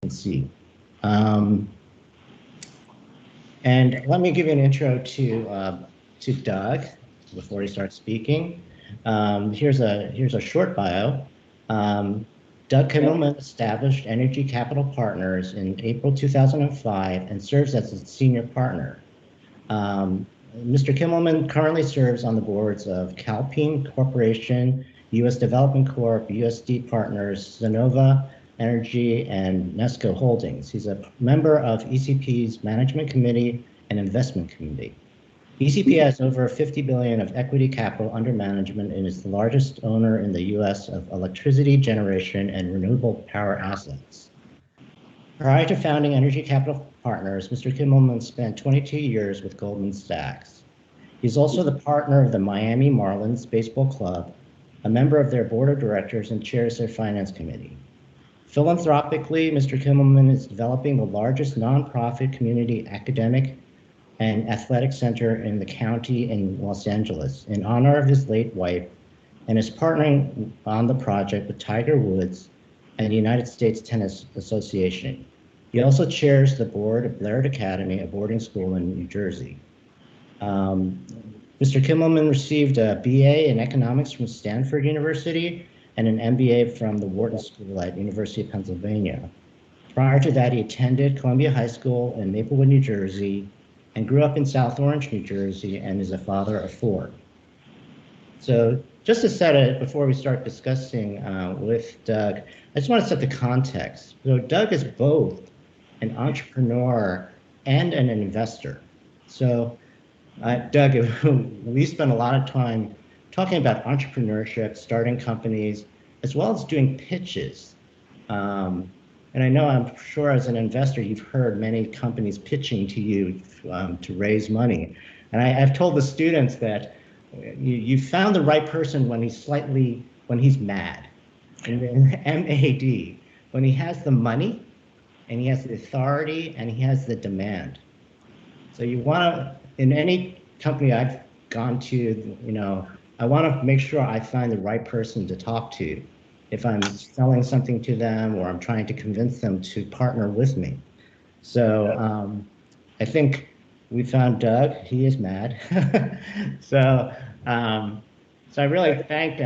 see. Um, and let me give you an intro to Doug before he starts speaking. Here's a short bio. Um, Doug Kimmelman established Energy Capital Partners in April 2005 and serves as its senior partner. Mr. Kimmelman currently serves on the boards of Calpine Corporation, U.S. Development Corp., USD Partners, Zenova Energy, and Nesco Holdings. He's a member of ECP's Management Committee and Investment Committee. ECP has over 50 billion of equity capital under management and is the largest owner in the U.S. of electricity generation and renewable power assets. Prior to founding Energy Capital Partners, Mr. Kimmelman spent 22 years with Goldman Sachs. He's also the partner of the Miami Marlins Baseball Club, a member of their board of directors, and chairs their finance committee. Philanthropically, Mr. Kimmelman is developing the largest nonprofit community academic and athletic center in the county in Los Angeles in honor of his late wife, and is partnering on the project with Tiger Woods and the United States Tennis Association. He also chairs the board of Blair Academy, a boarding school in New Jersey. Mr. Kimmelman received a BA in economics from Stanford University and an MBA from the Wharton School at University of Pennsylvania. Prior to that, he attended Columbia High School in Maplewood, New Jersey, and grew up in South Orange, New Jersey, and is a father of 4. So just to set it before we start discussing with Doug, I just want to set the context. So Doug is both an entrepreneur and an investor. So Doug, we spend a lot of time talking about entrepreneurship, starting companies, as well as doing pitches. And I know, I'm sure as an investor, you've heard many companies pitching to you to raise money. And I've told the students that you found the right person when he's mad, and then MAD, when he has the money and he has the authority and he has the demand. So you want to, in any company I've gone to, I want to make sure I find the right person to talk to if I'm selling something to them or I'm trying to convince them to partner with me. So I think we found Doug. He is mad. So I really thank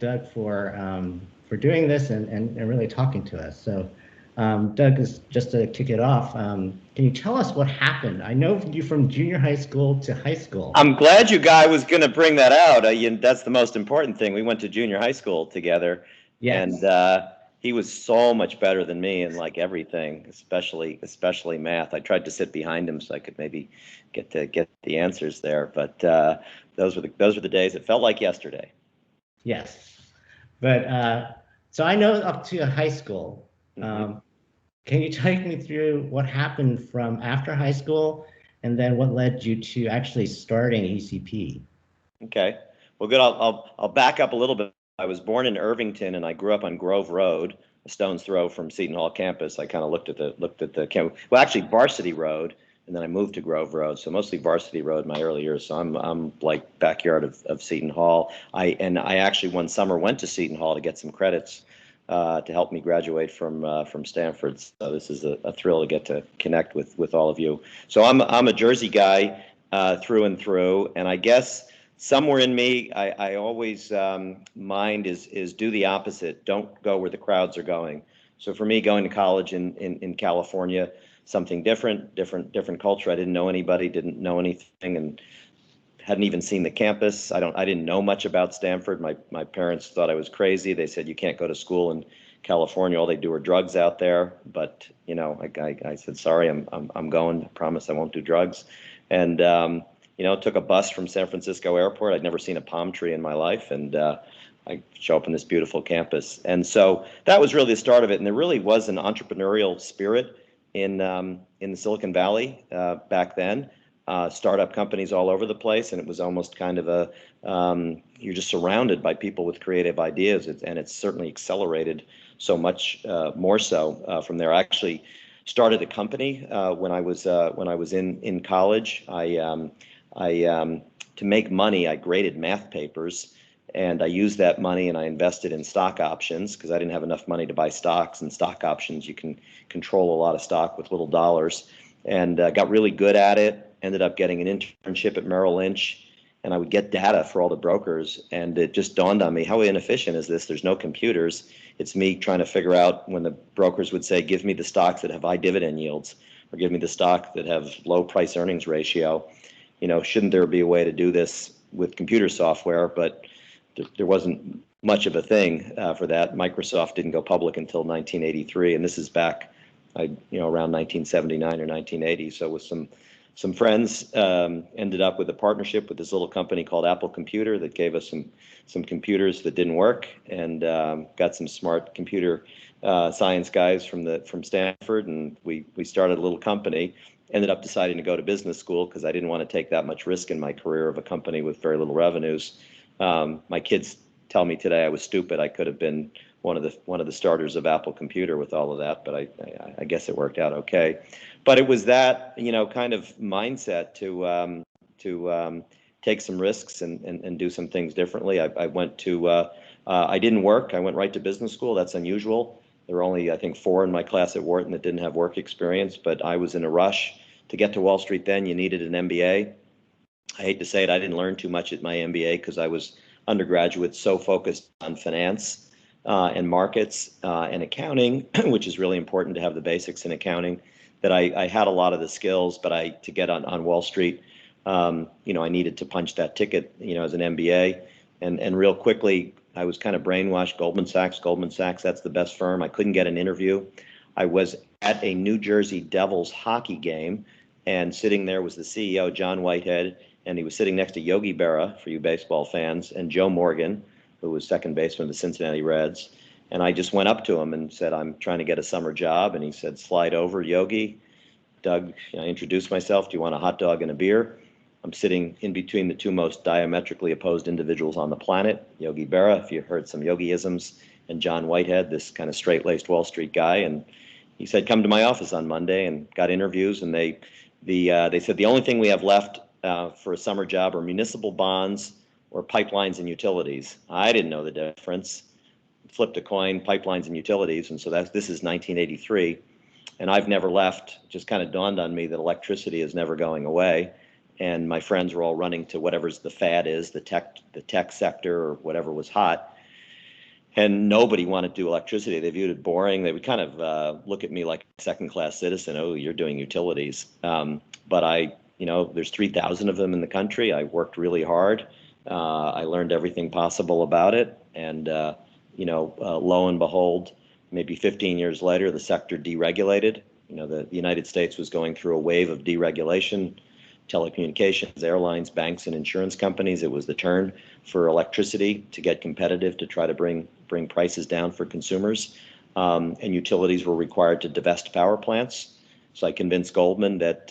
Doug for doing this and really talking to us. So Doug, just to kick it off, can you tell us what happened? I know you from junior high school to high school. I'm glad you guy was going to bring that out. That's the most important thing. We went to junior high school together. Yes. And he was so much better than me in like everything, especially math. I tried to sit behind him so I could maybe get the answers there. But those were the days. It felt like yesterday. Yes, but so I know up to high school. Can you take me through what happened from after high school, and then what led you to actually starting ECP? Okay. Well, good. I'll back up a little bit. I was born in Irvington, and I grew up on Grove Road, a stone's throw from Seton Hall campus. I kind of looked at the campus. Well, actually, Varsity Road, and then I moved to Grove Road. So mostly Varsity Road in my early years. So I'm like backyard of Seton Hall. I actually one summer went to Seton Hall to get some credits to help me graduate from Stanford. So this is a thrill to get to connect with all of you. So I'm a Jersey guy through and through, and I guess somewhere in me, I always mind is do the opposite. Don't go where the crowds are going. So for me, going to college in California, something different culture. I didn't know anybody, didn't know anything, and hadn't even seen the campus. I didn't know much about Stanford. My parents thought I was crazy. They said you can't go to school in California. All they do are drugs out there. But I said sorry. I'm going. I promise I won't do drugs. And took a bus from San Francisco Airport. I'd never seen a palm tree in my life, and I show up in this beautiful campus. And so that was really the start of it. And there really was an entrepreneurial spirit in the Silicon Valley back then. Startup companies all over the place, and it was almost kind of you're just surrounded by people with creative ideas, and it's certainly accelerated so much more so from there. I actually started a company when I was in college. To make money, I graded math papers And I used that money and I invested in stock options because I didn't have enough money to buy stocks, and stock options, you can control a lot of stock with little dollars, and got really good at it. Ended up getting an internship at Merrill Lynch, and I would get data for all the brokers, and it just dawned on me, how inefficient is this? There's no computers. It's me trying to figure out when the brokers would say, give me the stocks that have high dividend yields, or give me the stock that have low price earnings ratio. Shouldn't there be a way to do this with computer software? But there wasn't much of a thing for that. Microsoft didn't go public until 1983, and this is back, around 1979 or 1980. So with some friends, ended up with a partnership with this little company called Apple Computer that gave us some computers that didn't work, and got some smart computer science guys from Stanford, and we started a little company. Ended up deciding to go to business school because I didn't want to take that much risk in my career of a company with very little revenues. My kids tell me today I was stupid. I could have been one of the starters of Apple Computer with all of that, but I guess it worked out okay. But it was that kind of mindset to take some risks and do some things differently. I went to I didn't work. I went right to business school. That's unusual. There were only, I think, 4 in my class at Wharton that didn't have work experience, but I was in a rush to get to Wall Street. Then you needed an MBA. I hate to say it, I didn't learn too much at my MBA because I was undergraduate so focused on finance and markets and accounting, which is really important to have the basics in accounting, that I had a lot of the skills, but to get on Wall Street, I needed to punch that ticket, as an MBA. And real quickly, I was kind of brainwashed. Goldman Sachs, that's the best firm. I couldn't get an interview. I was at a New Jersey Devils hockey game, and sitting there was the CEO, John Whitehead, and he was sitting next to Yogi Berra, for you baseball fans, and Joe Morgan, who was second baseman of the Cincinnati Reds. And I just went up to him and said, I'm trying to get a summer job. And he said, slide over, Yogi. Doug, I introduced myself. Do you want a hot dog and a beer? I'm sitting in between the two most diametrically opposed individuals on the planet, Yogi Berra, if you heard some Yogi-isms, and John Whitehead, this kind of straight-laced Wall Street guy. And he said, come to my office on Monday, and got interviews. And they said, the only thing we have left for a summer job are municipal bonds or pipelines and utilities. I didn't know the difference. Flipped a coin, pipelines and utilities. And so this is 1983. And I've never left. It just kind of dawned on me that electricity is never going away. And my friends were all running to whatever's the fad is, the tech sector or whatever was hot. And nobody wanted to do electricity. They viewed it boring. They would kind of look at me like a second-class citizen. Oh, you're doing utilities. But there's 3,000 of them in the country. I worked really hard. I learned everything possible about it. And, lo and behold, maybe 15 years later, the sector deregulated. The United States was going through a wave of deregulation. Telecommunications, airlines, banks, and insurance companies. It was the turn for electricity to get competitive, to try to bring prices down for consumers. And utilities were required to divest power plants. So I convinced Goldman that,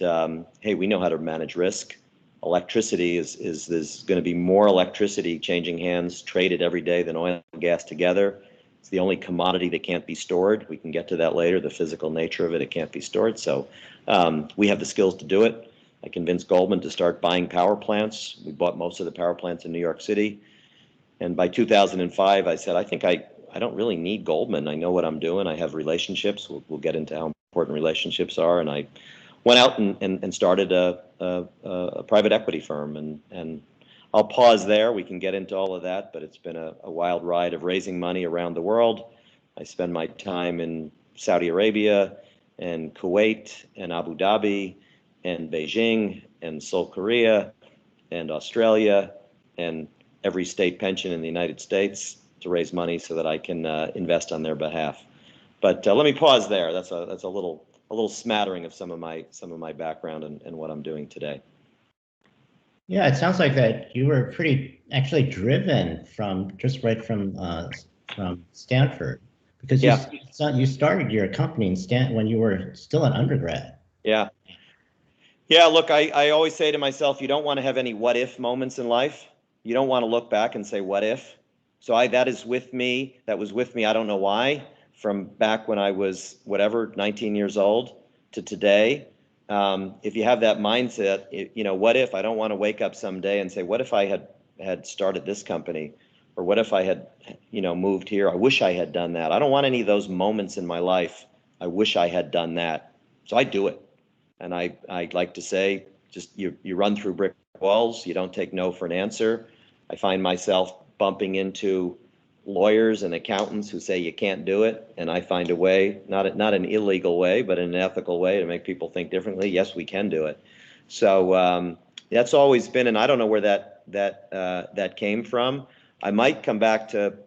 hey, we know how to manage risk. Electricity is going to be more electricity changing hands, traded every day than oil and gas together. It's the only commodity that can't be stored. We can get to that later, the physical nature of it. It can't be stored. So we have the skills to do it. I convinced Goldman to start buying power plants. We bought most of the power plants in New York City. And by 2005, I said, I think I don't really need Goldman. I know what I'm doing. I have relationships. We'll get into how important relationships are. And I went out and started a private equity firm. And I'll pause there. We can get into all of that, but it's been a wild ride of raising money around the world. I spend my time in Saudi Arabia and Kuwait and Abu Dhabi and Beijing and Seoul, Korea and Australia and every state pension in the United States to raise money so that I can invest on their behalf. But let me pause there. That's a little smattering of some of my background and what I'm doing today. Yeah, it sounds like that you were pretty actually driven from Stanford, because you started your company when you were still an undergrad. Yeah. Yeah, look, I always say to myself, you don't want to have any what if moments in life. You don't want to look back and say, what if? So that was with me, I don't know why, from back when I was, 19 years old to today. If you have that mindset, what if? I don't want to wake up someday and say, what if I had started this company? or what if I had, moved here? I wish I had done that. I don't want any of those moments in my life. I wish I had done that. So I do it. And I like to say, just you run through brick walls. You don't take no for an answer. I find myself bumping into lawyers and accountants who say you can't do it, and I find a way, not an illegal way, but an ethical way to make people think differently. Yes, we can do it. So that's always been, and I don't know where that came from. I might come back to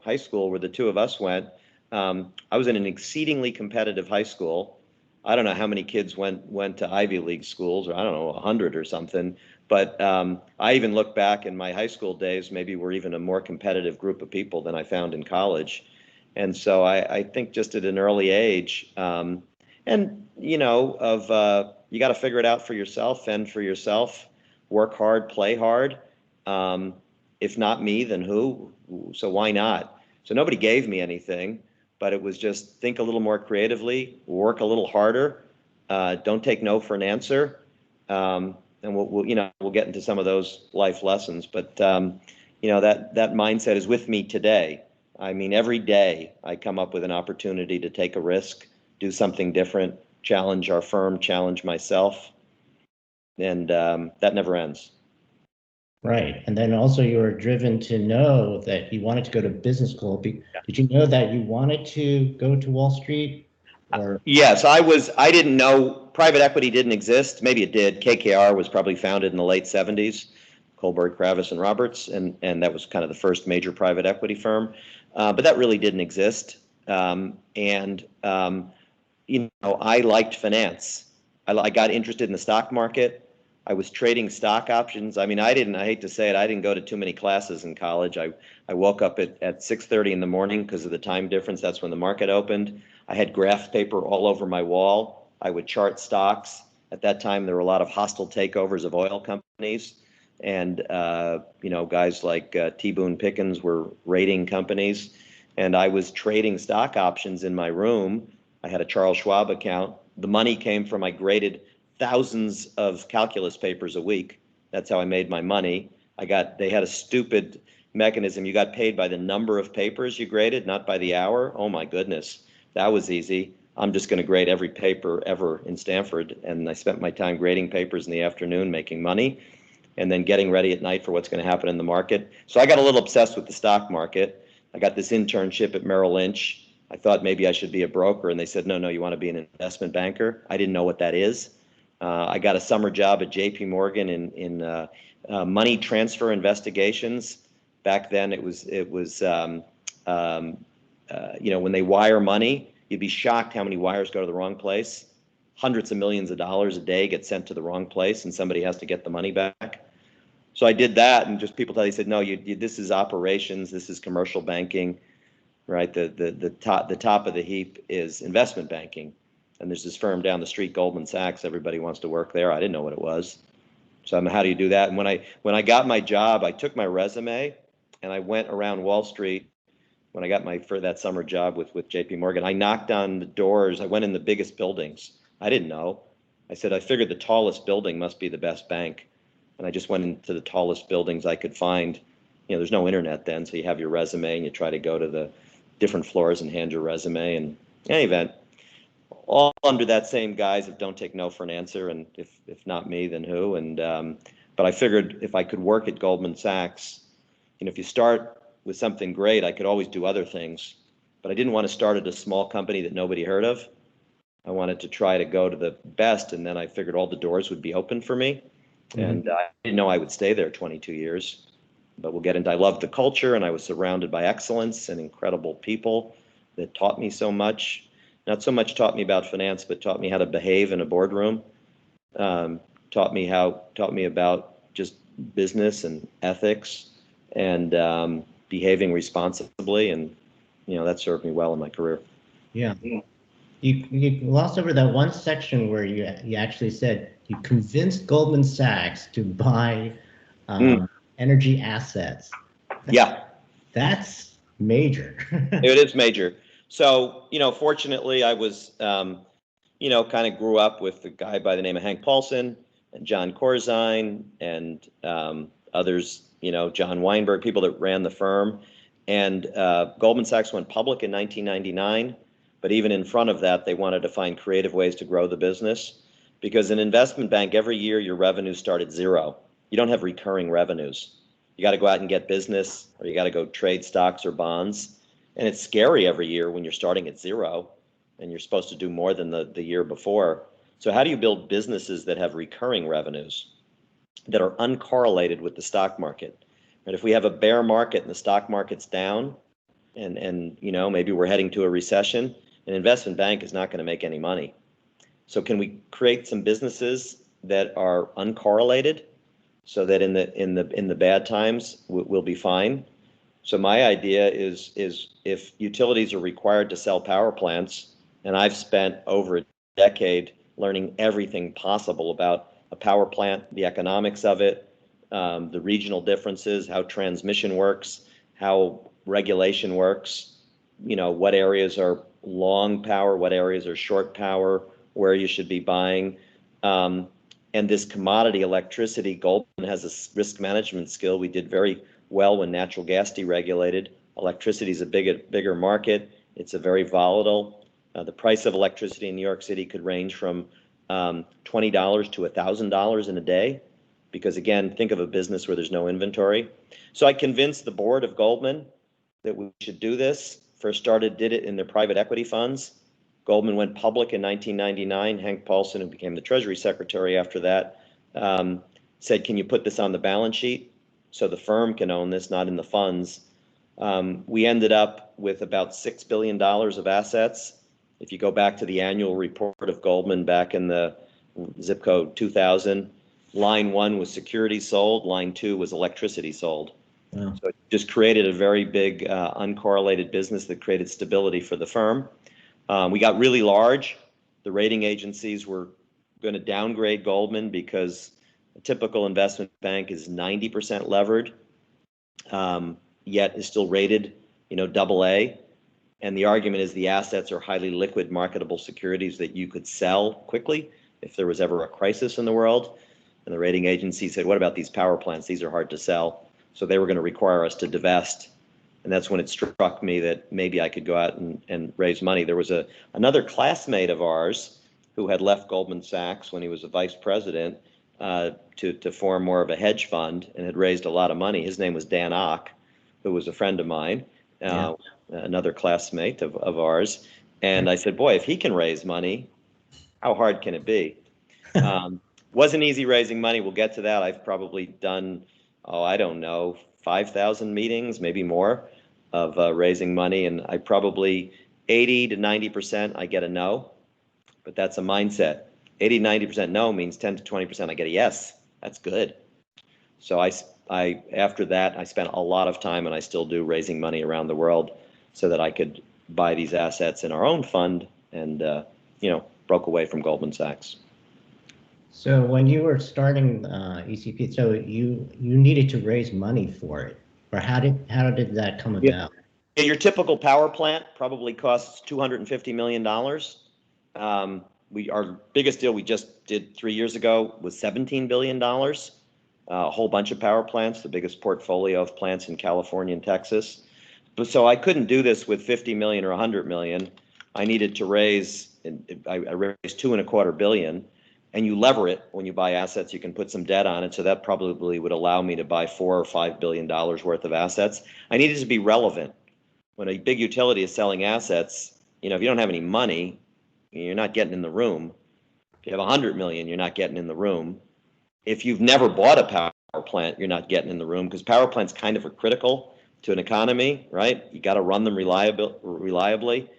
high school where the two of us went. I was in an exceedingly competitive high school. I don't know how many kids went to Ivy League schools, or I don't know, 100 or something. But I even look back in my high school days, maybe we're even a more competitive group of people than I found in college. And so I think just at an early age, you got to figure it out for yourself, fend for yourself, work hard, play hard. If not me, then who? So why not? So nobody gave me anything, but it was just think a little more creatively, work a little harder, don't take no for an answer. And we'll get into some of those life lessons, but that mindset is with me today. I mean, every day I come up with an opportunity to take a risk, do something different, challenge our firm, challenge myself, and that never ends. Right. And then also you were driven to know that you wanted to go to business school. Did you know that you wanted to go to Wall Street? Or Yes, I didn't know private equity didn't exist. Maybe it did. KKR was probably founded in the late 70s, Kohlberg, Kravis, and Roberts, and that was kind of the first major private equity firm. But that really didn't exist. I liked finance. I got interested in the stock market. I was trading stock options. I mean, I hate to say it, I didn't go to too many classes in college. I woke up at 6:30 in the morning because of the time difference. That's when the market opened. I had graph paper all over my wall. I would chart stocks. At that time, there were a lot of hostile takeovers of oil companies. And, guys like T. Boone Pickens were raiding companies. And I was trading stock options in my room. I had a Charles Schwab account. The money came from I graded thousands of calculus papers a week. That's how I made my money. They had a stupid mechanism. You got paid by the number of papers you graded, not by the hour. Oh my goodness, that was easy. I'm just going to grade every paper ever in Stanford. And I spent my time grading papers in the afternoon, making money, and then getting ready at night for what's going to happen in the market. So I got a little obsessed with the stock market. I got this internship at Merrill Lynch. I thought maybe I should be a broker, and they said, no, you want to be an investment banker. I didn't know what that is. I got a summer job at J.P. Morgan in money transfer investigations. Back then, it was when they wire money, you'd be shocked how many wires go to the wrong place. Hundreds of millions of dollars a day get sent to the wrong place, and somebody has to get the money back. So I did that, and just people thought, they said, no, this is operations, this is commercial banking, right? The top of the heap is investment banking. And there's this firm down the street, Goldman Sachs. Everybody wants to work there. I didn't know what it was. So how do you do that? And when I got my job, I took my resume and I went around Wall Street. When I got for that summer job with J.P. Morgan, I knocked on the doors. I went in the biggest buildings. I didn't know. I said, I figured the tallest building must be the best bank. And I just went into the tallest buildings I could find. There's no internet then, so you have your resume and you try to go to the different floors and hand your resume. And in any event, all under that same guise of don't take no for an answer, and if not me, then who? And but I figured if I could work at Goldman Sachs, if you start with something great, I could always do other things. But I didn't want to start at a small company that nobody heard of. I wanted to try to go to the best, and then I figured all the doors would be open for me. Mm-hmm. And I didn't know I would stay there 22 years. But we'll get into. I loved the culture, and I was surrounded by excellence and incredible people that taught me so much. Not so much taught me about finance, but taught me how to behave in a boardroom. Taught me about just business and ethics and behaving responsibly, and that served me well in my career. Yeah, you glossed over that one section where you actually said you convinced Goldman Sachs to buy energy assets. That's major. It is major. So, fortunately, I was, kind of grew up with a guy by the name of Hank Paulson and John Corzine and others, John Weinberg, people that ran the firm. And Goldman Sachs went public in 1999. But even in front of that, they wanted to find creative ways to grow the business. Because an investment bank, every year your revenues start at zero. You don't have recurring revenues. You got to go out and get business, or you got to go trade stocks or bonds. And it's scary every year when you're starting at zero and you're supposed to do more than the year before. So how do you build businesses that have recurring revenues that are uncorrelated with the stock market? And if we have a bear market and the stock market's down and maybe we're heading to a recession, an investment bank is not going to make any money. So can we create some businesses that are uncorrelated so that in the bad times we'll be fine? So my idea is if utilities are required to sell power plants, and I've spent over a decade learning everything possible about a power plant, the economics of it, the regional differences, how transmission works, how regulation works, what areas are long power, what areas are short power, where you should be buying. And this commodity electricity, Goldman has a risk management skill. We did very well when natural gas deregulated. Electricity is a bigger market. It's a very volatile. The price of electricity in New York City could range from $20 to $1,000 in a day, because again, think of a business where there's no inventory. So I convinced the board of Goldman that we should do this. First did it in their private equity funds. Goldman went public in 1999. Hank Paulson, who became the Treasury Secretary after that, said, can you put this on the balance sheet so the firm can own this, not in the funds? We ended up with about $6 billion of assets. If you go back to the annual report of Goldman back in the zip code 2000, line 1 was securities sold, line 2 was electricity sold. Wow. So it just created a very big uncorrelated business that created stability for the firm. We got really large. The rating agencies were going to downgrade Goldman because a typical investment bank is 90% levered, yet is still rated, AA. And the argument is the assets are highly liquid, marketable securities that you could sell quickly if there was ever a crisis in the world. And the rating agency said, what about these power plants? These are hard to sell. So they were going to require us to divest. And that's when it struck me that maybe I could go out and raise money. There was another classmate of ours who had left Goldman Sachs when he was a vice president to form more of a hedge fund and had raised a lot of money. His name was Dan Ock, who was a friend of mine, another classmate of ours. And I said, boy, if he can raise money, how hard can it be? Wasn't easy raising money. We'll get to that. I've probably done, I don't know, 5,000 meetings, maybe more, of raising money. And I probably 80 to 90% I get a no, but that's a mindset. 80, 90% no means 10 to 20% I get a yes. That's good. So I after that, I spent a lot of time, and I still do, raising money around the world so that I could buy these assets in our own fund and, broke away from Goldman Sachs. So when you were starting ECP, so you needed to raise money for it, or how did that come about? Yeah, your typical power plant probably costs $250 million. Our biggest deal we just did 3 years ago was $17 billion. A whole bunch of power plants, the biggest portfolio of plants in California and Texas. But so I couldn't do this with 50 million or 100 million. I needed to raise, I raised $2.25 billion. And you lever it when you buy assets, you can put some debt on it. So that probably would allow me to buy $4 or $5 billion worth of assets. I needed to be relevant. When a big utility is selling assets, if you don't have any money, you're not getting in the room. If you have 100 million, you're not getting in the room. If you've never bought a power plant, you're not getting in the room, because power plants kind of are critical to an economy, right? You got to run them reliably,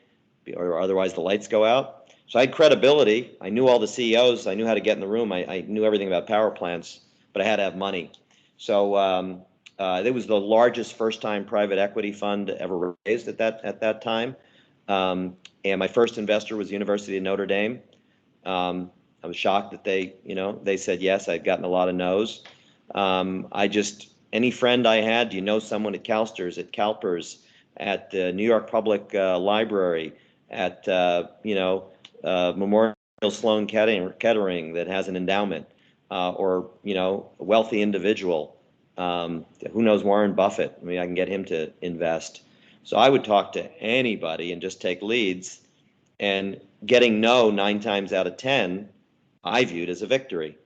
or otherwise the lights go out. So I had credibility. I knew all the CEOs. I knew how to get in the room. I knew everything about power plants, but I had to have money. So it was the largest first-time private equity fund ever raised at that time. And my first investor was the University of Notre Dame. I was shocked that they said yes. I'd gotten a lot of no's. Any friend I had, do you know someone at CalSTRS, at CalPERS, at the New York Public Library, at Memorial Sloan Kettering that has an endowment, or a wealthy individual, Who knows Warren Buffett? I mean, I can get him to invest. So I would talk to anybody and just take leads. And getting no 9 times out of 10, I viewed as a victory.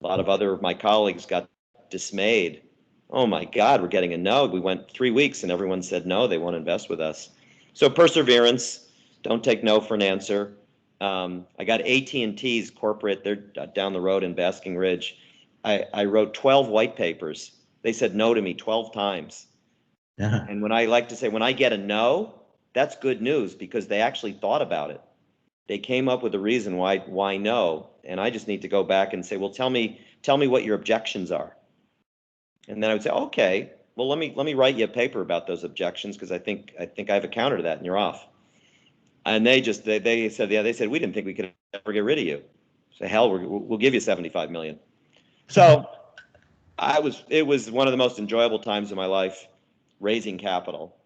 A lot of other of my colleagues got dismayed. Oh my God, we're getting a no. We went 3 weeks and everyone said no, they won't invest with us. So perseverance, don't take no for an answer. I got AT&T's corporate, they're down the road in Basking Ridge. I wrote 12 white papers. They said no to me 12 times. Uh-huh. And when I like to say, when I get a no, that's good news because they actually thought about it. They came up with a reason why no. And I just need to go back and say, well, tell me what your objections are. And then I would say, okay, well, let me write you a paper about those objections because I think I have a counter to that and you're off. And they said, yeah, they said, we didn't think we could ever get rid of you. So hell, we'll give you 75 million. So it was one of the most enjoyable times of my life raising capital.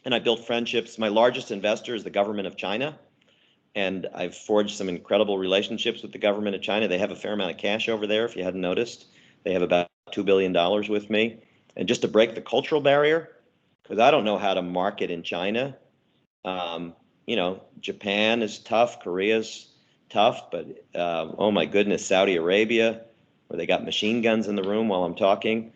And I built friendships. My largest investor is the government of China. And I've forged some incredible relationships with the government of China. They have a fair amount of cash over there, if you hadn't noticed. They have about $2 billion with me. And just to break the cultural barrier, because I don't know how to market in China. Japan is tough, Korea's tough, but oh my goodness, Saudi Arabia, where they got machine guns in the room while I'm talking.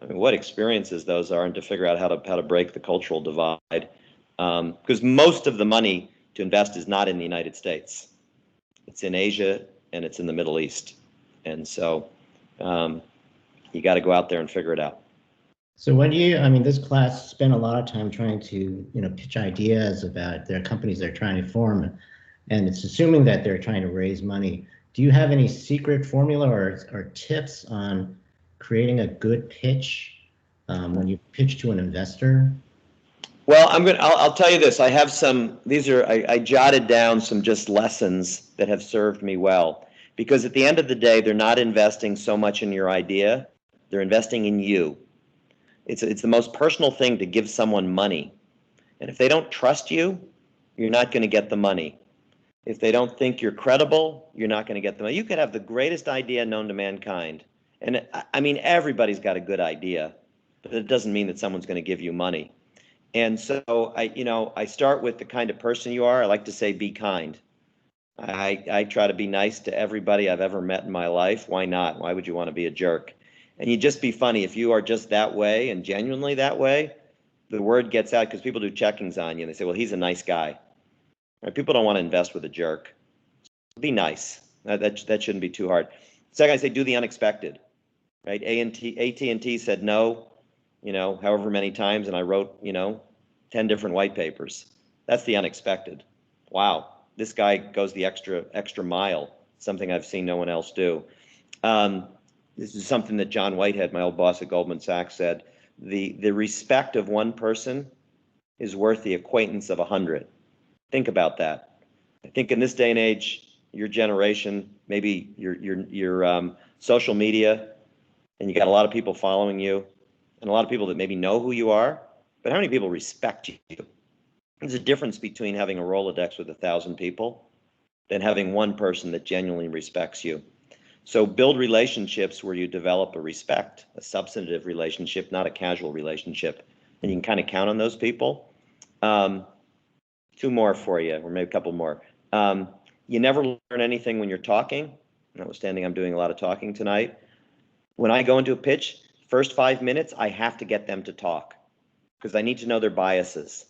I mean, what experiences those are, and to figure out how to break the cultural divide. Because most of the money to invest is not in the United States. It's in Asia and it's in the Middle East. And so you got to go out there and figure it out. So this class spent a lot of time trying to, pitch ideas about their companies they're trying to form, and it's assuming that they're trying to raise money. Do you have any secret formula or tips on creating a good pitch when you pitch to an investor? Well, I'll tell you this. I have some, I jotted down some just lessons that have served me well. Because at the end of the day, they're not investing so much in your idea, they're investing in you. It's the most personal thing to give someone money. And if they don't trust you, you're not going to get the money. If they don't think you're credible, you're not going to get the money. You could have the greatest idea known to mankind. And I mean, everybody's got a good idea, but it doesn't mean that someone's going to give you money. And so I start with the kind of person you are. I like to say, be kind. I try to be nice to everybody I've ever met in my life. Why not? Why would you want to be a jerk? And you just be funny. If you are just that way and genuinely that way, the word gets out because people do checkings on you and they say, well, he's a nice guy. Right? People don't want to invest with a jerk. Be nice. That shouldn't be too hard. Second, I say do the unexpected. Right? AT&T said no, however many times, and I wrote, 10 different white papers. That's the unexpected. Wow, this guy goes the extra mile, something I've seen no one else do. This is something that John Whitehead, my old boss at Goldman Sachs, said. The respect of one person is worth the acquaintance of 100. Think about that. I think in this day and age, your generation, maybe your social media, and you got a lot of people following you, and a lot of people that maybe know who you are, but how many people respect you? There's a difference between having a Rolodex with 1,000 people than having one person that genuinely respects you. So build relationships where you develop a respect, a substantive relationship, not a casual relationship, and you can kind of count on those people. 2 more for you, or maybe a couple more. You never learn anything when you're talking, notwithstanding I'm doing a lot of talking tonight. When I go into a pitch, first 5 minutes, I have to get them to talk because I need to know their biases.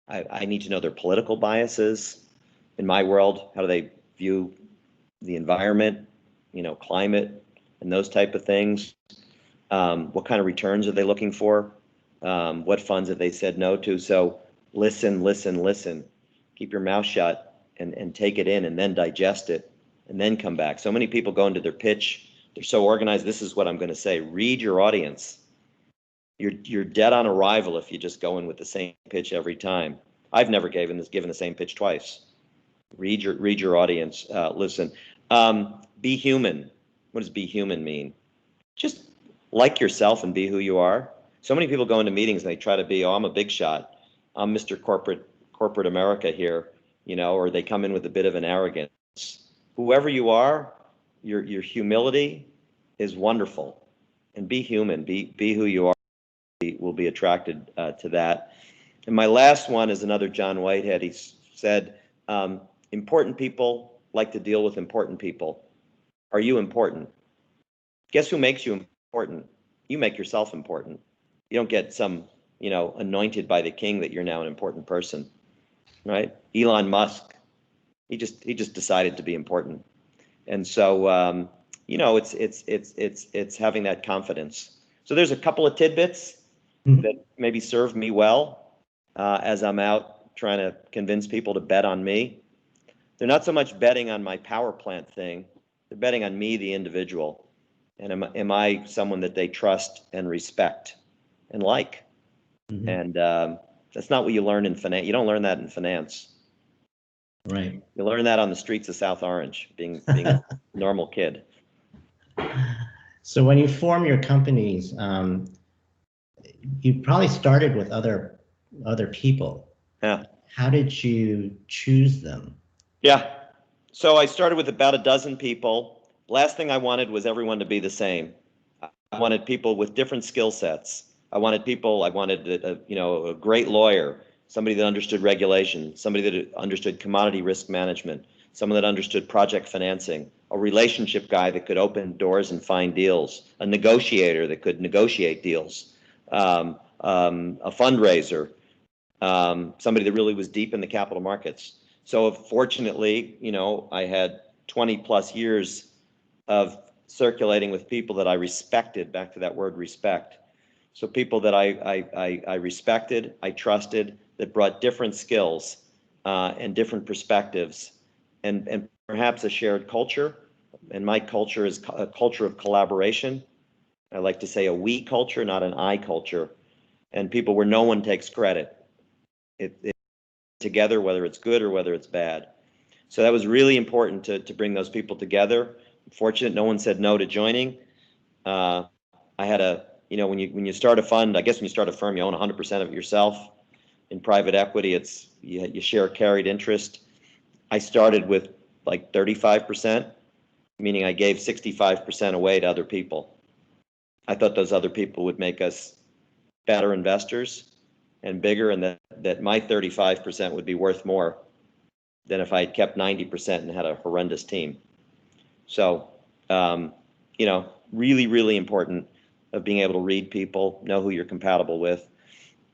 I need to know their political biases. In my world, how do they view the environment, climate, and those type of things? What kind of returns are they looking for? What funds have they said no to? So listen. Keep your mouth shut and take it in and then digest it and then come back. So many people go into their pitch. They're so organized. This is what I'm going to say. Read your audience. You're dead on arrival if you just go in with the same pitch every time. I've never given the same pitch twice. Read your audience. Listen. Be human. What does be human mean? Just like yourself and be who you are. So many people go into meetings and they try to be, I'm a big shot. I'm Mr. Corporate America here, or they come in with a bit of an arrogance. Whoever you are, your humility is wonderful. and be human, be who you are, will be attracted to that. And my last one is another John Whitehead. He said, important people like to deal with important people. Are you important? Guess who makes you important? You make yourself important. You don't get some, anointed by the king that you're now an important person, right? Elon Musk, he just decided to be important. And so, it's having that confidence. So there's a couple of tidbits that maybe serve me well as I'm out trying to convince people to bet on me. They're not so much betting on my power plant thing. They're betting on me, the individual. And am I someone that they trust and respect and like? Mm-hmm. And that's not what you learn in finance. You don't learn that in finance. Right. You learn that on the streets of South Orange, being a normal kid. So when you form your companies, you probably started with other people. Yeah. How did you choose them? Yeah. So I started with about a dozen people. Last thing I wanted was everyone to be the same. I wanted people with different skill sets. I wanted a great lawyer, somebody that understood regulation, somebody that understood commodity risk management, someone that understood project financing, a relationship guy that could open doors and find deals, a negotiator that could negotiate deals, a fundraiser, somebody that really was deep in the capital markets. So fortunately, I had 20 plus years of circulating with people that I respected, back to that word respect. So people that I respected, I trusted, that brought different skills and different perspectives and perhaps a shared culture. And my culture is a culture of collaboration. I like to say a we culture, not an I culture. And people where no one takes credit. It together, whether it's good or whether it's bad. So that was really important to bring those people together. I'm fortunate no one said no to joining. I had when you start a fund, I guess when you start a firm, you own 100% of it yourself. In private equity, it's you share carried interest. I started with like 35%, meaning I gave 65% away to other people. I thought those other people would make us better investors and bigger, and that my 35% would be worth more than if I had kept 90% and had a horrendous team. So, really, really important of being able to read people, know who you're compatible with.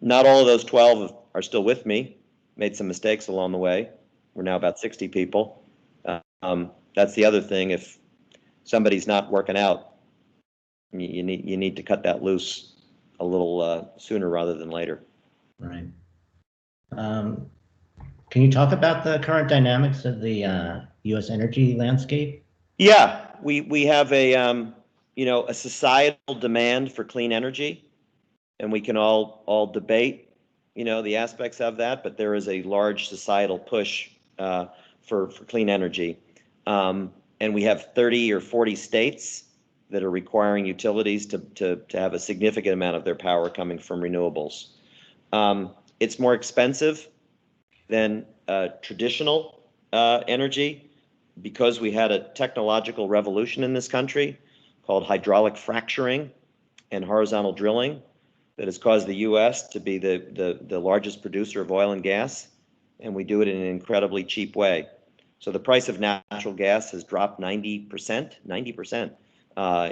Not all of those 12 are still with me. Made some mistakes along the way. We're now about 60 people. That's the other thing. If somebody's not working out, you need to cut that loose a little sooner rather than later. Right. Can you talk about the current dynamics of the U.S. energy landscape? Yeah, we have a societal demand for clean energy, and we can all debate the aspects of that, but there is a large societal push for clean energy, and we have 30 or 40 states that are requiring utilities to have a significant amount of their power coming from renewables. It's more expensive than traditional energy because we had a technological revolution in this country called hydraulic fracturing and horizontal drilling that has caused the U.S. to be the largest producer of oil and gas, and we do it in an incredibly cheap way. So the price of natural gas has dropped 90%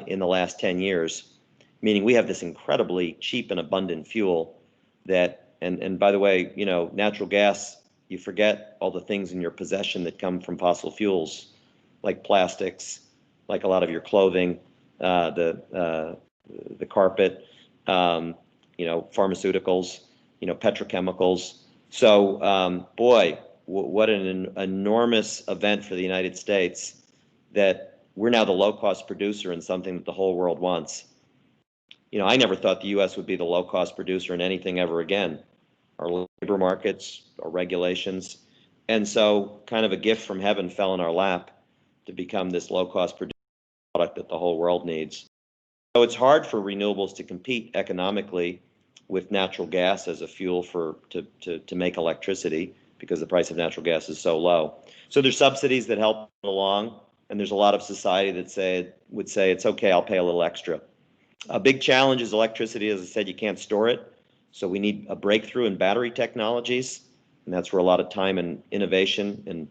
in the last 10 years, meaning we have this incredibly cheap and abundant fuel that, and by the way, natural gas, you forget all the things in your possession that come from fossil fuels, like plastics, like a lot of your clothing, the carpet, pharmaceuticals, petrochemicals. So, what an enormous event for the United States that we're now the low-cost producer in something that the whole world wants. I never thought the U.S. would be the low-cost producer in anything ever again. Our labor markets, our regulations, and so kind of a gift from heaven fell in our lap to become this low-cost product that the whole world needs. So it's hard for renewables to compete economically with natural gas as a fuel to make electricity because the price of natural gas is so low. So there's subsidies that help along, and there's a lot of society that would say it's okay, I'll pay a little extra. A big challenge is electricity. As I said, you can't store it. So we need a breakthrough in battery technologies. And that's where a lot of time and innovation and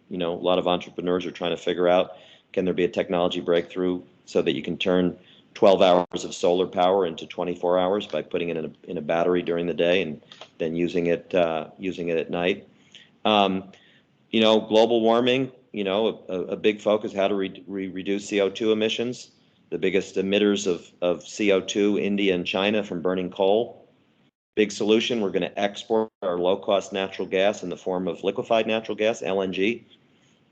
a lot of entrepreneurs are trying to figure out, can there be a technology breakthrough so that you can turn 12 hours of solar power into 24 hours by putting it in a battery during the day and then using it at night. Global warming, a big focus, how to reduce CO2 emissions. The biggest emitters of CO2, India and China, from burning coal. Big solution, we're going to export our low-cost natural gas in the form of liquefied natural gas, LNG,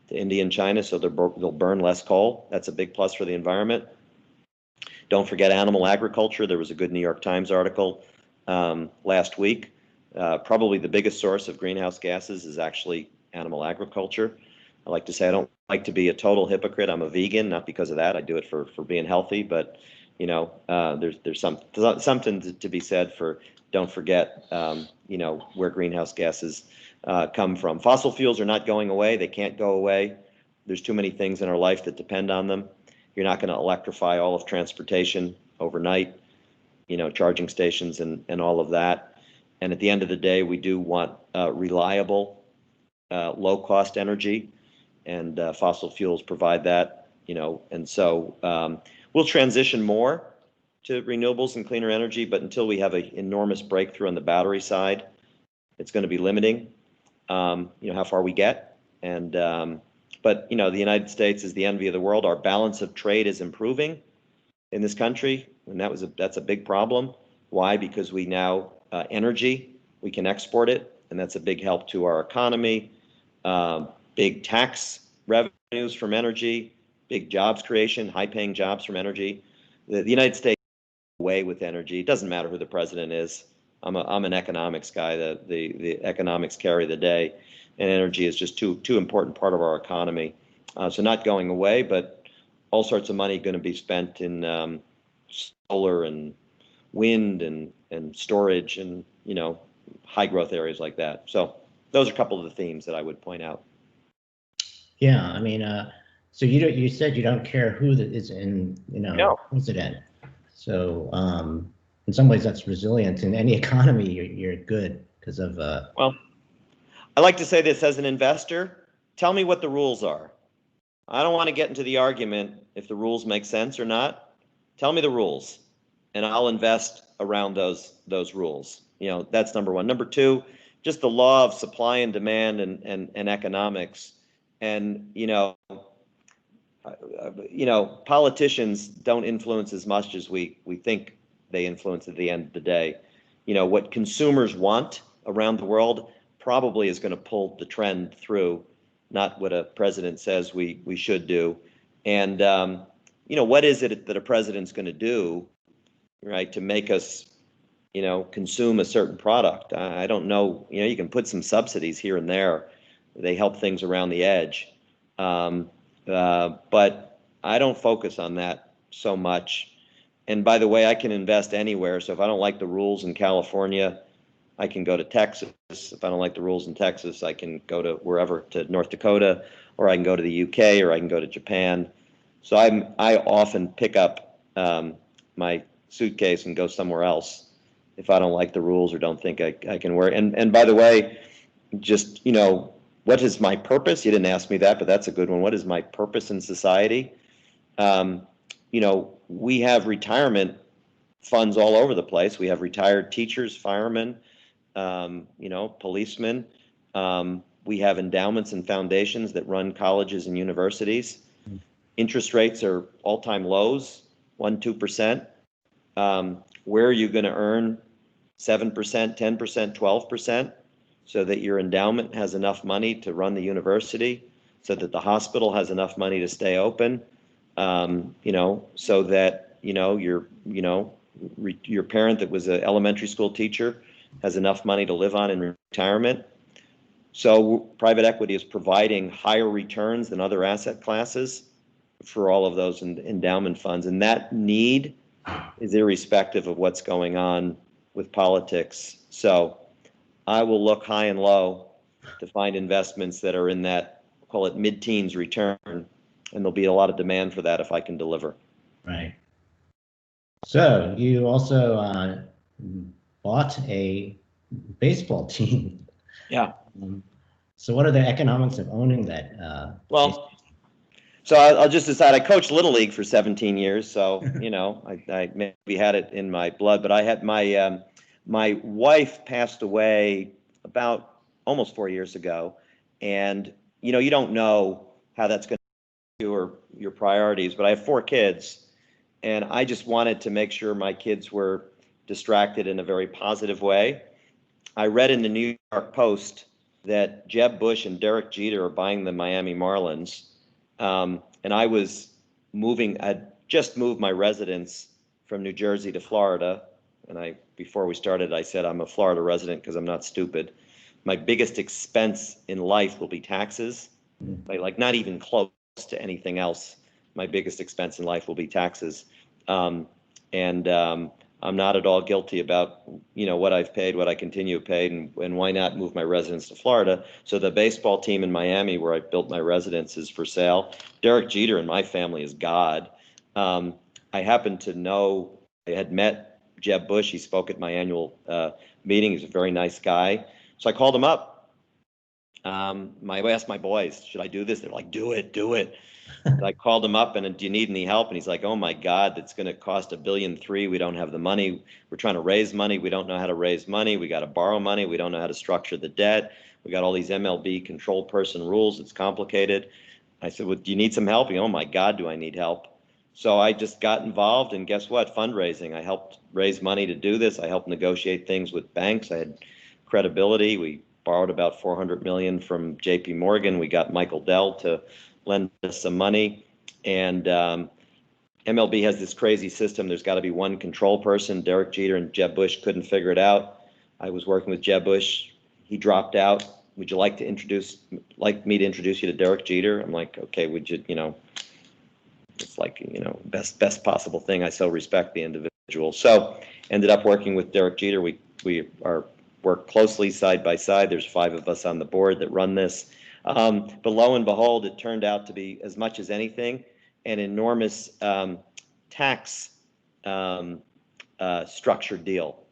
to India and China, so they'll burn less coal. That's a big plus for the environment. Don't forget animal agriculture. There was a good New York Times article last week. Probably the biggest source of greenhouse gases is actually animal agriculture. I like to say I don't like to be a total hypocrite. I'm a vegan, not because of that. I do it for being healthy, but there's something to be said for, don't forget where greenhouse gases come from. Fossil fuels are not going away. They can't go away. There's too many things in our life that depend on them. You're not going to electrify all of transportation overnight, charging stations and all of that. And at the end of the day, we do want reliable, low-cost energy, and fossil fuels provide that, and so we'll transition more to renewables and cleaner energy, but until we have an enormous breakthrough on the battery side, it's going to be limiting, how far we get. And but the United States is the envy of the world. Our balance of trade is improving in this country, and that's a big problem. Why? Because we now energy, we can export it, and that's a big help to our economy. Big tax revenues from energy, big jobs creation, high-paying jobs from energy. The United States is away with energy. It doesn't matter who the president is. I'm an economics guy. The economics carry the day, and energy is just too important part of our economy. So not going away, but all sorts of money going to be spent in solar and wind and storage and high growth areas like that. So those are a couple of the themes that I would point out. Yeah, I mean, so you said you don't care who is in president. So in some ways that's resilient. In any economy, you're good because of. Well, I like to say this as an investor. Tell me what the rules are. I don't want to get into the argument if the rules make sense or not. Tell me the rules, and I'll invest around those rules. That's number one. Number two, just the law of supply and demand and economics. And politicians don't influence as much as we think they influence at the end of the day. What consumers want around the world probably is going to pull the trend through, not what a president says we should do. And what is it that a president's going to do, right, to make us consume a certain product? I don't know. You can put some subsidies here and there. They help things around the edge. But I don't focus on that so much. And by the way, I can invest anywhere. So if I don't like the rules in California, I can go to Texas. If I don't like the rules in Texas, I can go to wherever, to North Dakota, or I can go to the UK, or I can go to Japan. So I often pick up my suitcase and go somewhere else if I don't like the rules or don't think I can wear it. And by the way, just, what is my purpose? You didn't ask me that, but that's a good one. What is my purpose in society? We have retirement funds all over the place. We have retired teachers, firemen, policemen. We have endowments and foundations that run colleges and universities. Interest rates are all-time lows, 1-2%. Where are you going to earn 7%, 10%, 12%? So that your endowment has enough money to run the university, so that the hospital has enough money to stay open, so that your parent that was an elementary school teacher has enough money to live on in retirement. So private equity is providing higher returns than other asset classes for all of those endowment funds, and that need is irrespective of what's going on with politics. So I will look high and low to find investments that are in that, call it mid-teens return, and there'll be a lot of demand for that if I can deliver. Right. So you also bought a baseball team. Yeah. Um, so what are the economics of owning that? Well, so I'll just decide. I coached Little League for 17 years, so I maybe had it in my blood. But I had my wife passed away about almost 4 years ago, and you don't know how that's going to do or your priorities. But I have 4 kids, and I just wanted to make sure my kids were distracted in a very positive way. I read in the New York Post that Jeb Bush and Derek Jeter are buying the Miami Marlins. And I'd just moved my residence from New Jersey to Florida. And before we started, I said I'm a Florida resident because I'm not stupid. My biggest expense in life will be taxes, like not even close to anything else. My biggest expense in life will be taxes. And I'm not at all guilty about what I've paid, what I continue to pay, and why not move my residence to Florida. So the baseball team in Miami, where I built my residence, is for sale. Derek Jeter in my family is God. I happen to know I had met Jeb Bush. He spoke at my annual meeting. He's a very nice guy. So I called him up. I asked my boys, should I do this? They're like, do it, do it. I called him up and do you need any help? And he's like, oh my God, that's going to cost $1.3 billion. We don't have the money. We're trying to raise money. We don't know how to raise money. We got to borrow money. We don't know how to structure the debt. We got all these MLB control person rules. It's complicated. I said, well, do you need some help? Oh my God, do I need help? So I just got involved, and guess what? Fundraising. I helped raise money to do this. I helped negotiate things with banks. I had credibility. We borrowed about $400 million from JP Morgan. We got Michael Dell to lend us some money. And MLB has this crazy system. There's got to be one control person. Derek Jeter and Jeb Bush couldn't figure it out. I was working with Jeb Bush. He dropped out. Would you like me to introduce you to Derek Jeter? I'm like, okay, would you, it's like, best possible thing. I so respect the individual. So ended up working with Derek Jeter. We work closely side by side. There's 5 of us on the board that run this. But lo and behold, it turned out to be, as much as anything, an enormous tax structured deal.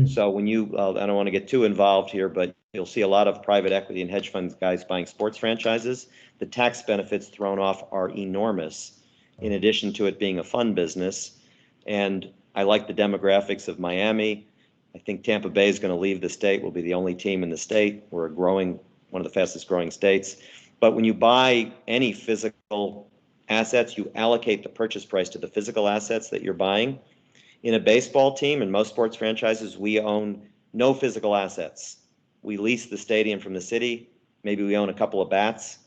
So when I don't want to get too involved here, but you'll see a lot of private equity and hedge funds guys buying sports franchises. The tax benefits thrown off are enormous, in addition to it being a fun business. And I like the demographics of Miami. I think Tampa Bay is going to leave the state. We'll be the only team in the state. We're one of the fastest growing states. But when you buy any physical assets, you allocate the purchase price to the physical assets that you're buying. In a baseball team and most sports franchises, we own no physical assets. We lease the stadium from the city. Maybe we own a couple of bats.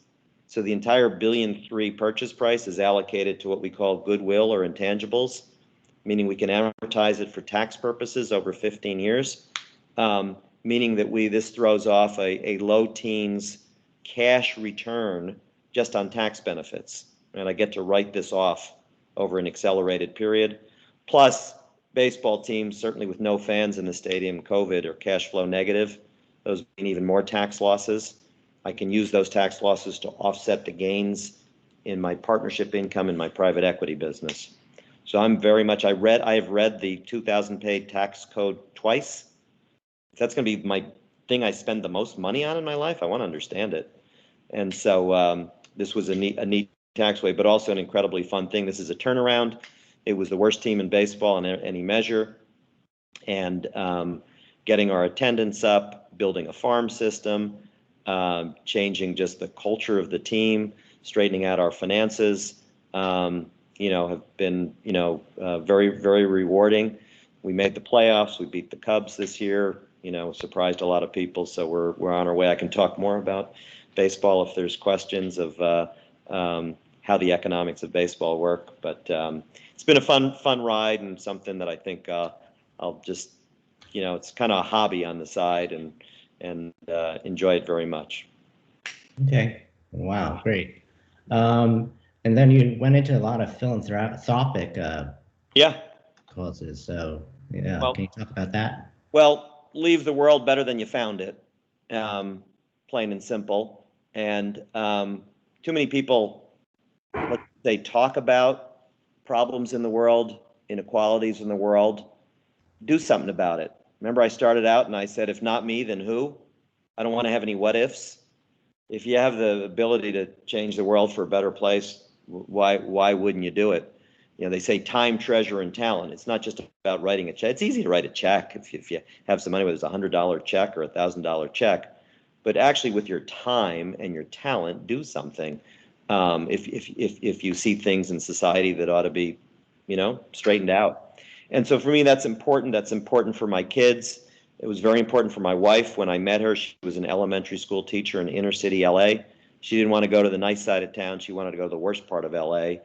So the entire $1.3 billion purchase price is allocated to what we call goodwill or intangibles, meaning we can amortize it for tax purposes over 15 years, meaning that this throws off a low teens cash return just on tax benefits. And I get to write this off over an accelerated period. Plus, baseball teams, certainly with no fans in the stadium, COVID, or cash flow negative, those mean even more tax losses. I can use those tax losses to offset the gains in my partnership income in my private equity business. So I'm very much, I have read the 2000-page tax code twice. If that's going to be my thing I spend the most money on in my life, I want to understand it. And so this was a neat tax way, but also an incredibly fun thing. This is a turnaround. It was the worst team in baseball in any measure. And getting our attendance up, building a farm system, changing just the culture of the team, straightening out our finances, have been, very, very rewarding. We made the playoffs. We beat the Cubs this year, surprised a lot of people. So we're on our way. I can talk more about baseball if there's questions of how the economics of baseball work. But it's been a fun ride, and something that I think I'll just, it's kind of a hobby on the side, and enjoy it very much. Okay. Wow. Great. And then you went into a lot of philanthropic causes. So yeah, Well, can you talk about that? Well, leave the world better than you found it, plain and simple. And too many people, they talk about problems in the world, inequalities in the world, do something about it. Remember, I started out and I said, if not me, then who? I don't want to have any what ifs. If you have the ability to change the world for a better place, why wouldn't you do it? You know, they say time, treasure, and talent. It's not just about writing a check. It's easy to write a check if you have some money, whether it's $100 check or $1,000 check. But actually, with your time and your talent, do something. If you see things in society that ought to be, straightened out. And so for me, that's important. That's important for my kids. It was very important for my wife. When I met her, she was an elementary school teacher in inner city LA. She didn't want to go to the nice side of town. She wanted to go to the worst part of LA.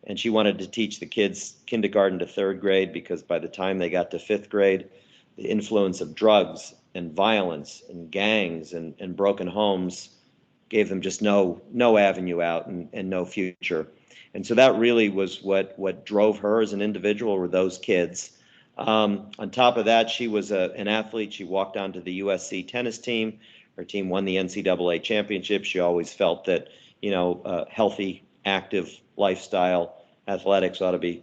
And she wanted to teach the kids kindergarten to third grade, because by the time they got to fifth grade, the influence of drugs and violence and gangs and broken homes gave them just no avenue out and no future. And so that really was what drove her as an individual, were those kids. On top of that, she was an athlete. She walked onto the USC tennis team. Her team won the NCAA championship. She always felt that, healthy, active lifestyle, athletics ought to be,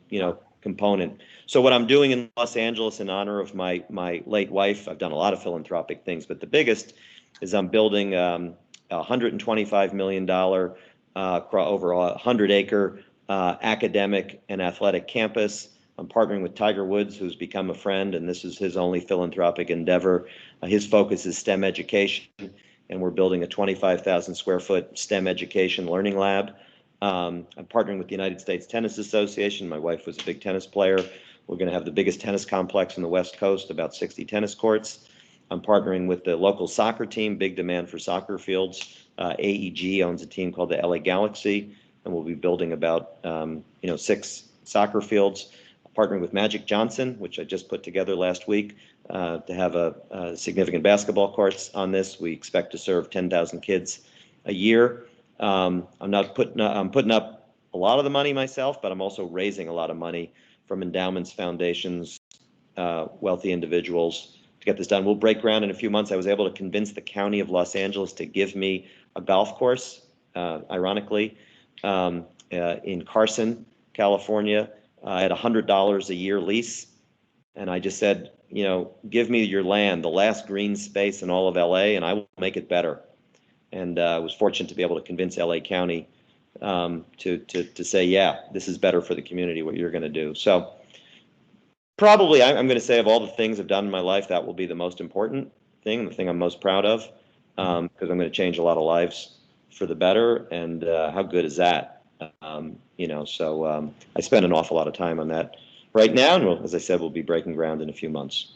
component. So what I'm doing in Los Angeles in honor of my late wife, I've done a lot of philanthropic things, but the biggest is I'm building a $125 million, over a 100-acre academic and athletic campus. I'm partnering with Tiger Woods, who's become a friend, and this is his only philanthropic endeavor. His focus is STEM education, and we're building a 25,000 square foot STEM education learning lab. I'm partnering with the United States Tennis Association. My wife was a big tennis player. We're going to have the biggest tennis complex in the West Coast, about 60 tennis courts. I'm partnering with the local soccer team, big demand for soccer fields. AEG owns a team called the LA Galaxy, and we'll be building about 6 soccer fields. Partnering with Magic Johnson, which I just put together last week, to have a significant basketball courts on this. We expect to serve 10,000 kids a year. I'm putting up a lot of the money myself, but I'm also raising a lot of money from endowments, foundations, wealthy individuals to get this done. We'll break ground in a few months. I was able to convince the county of Los Angeles to give me a golf course, ironically, in Carson, California, at $100 a year lease. And I just said, give me your land, the last green space in all of LA, and I will make it better. And I was fortunate to be able to convince LA County to say, yeah, this is better for the community, what you're going to do. So probably I'm going to say, of all the things I've done in my life, that will be the most important thing, the thing I'm most proud of, because I'm going to change a lot of lives for the better. And how good is that? So I spend an awful lot of time on that right now. And as I said, we'll be breaking ground in a few months.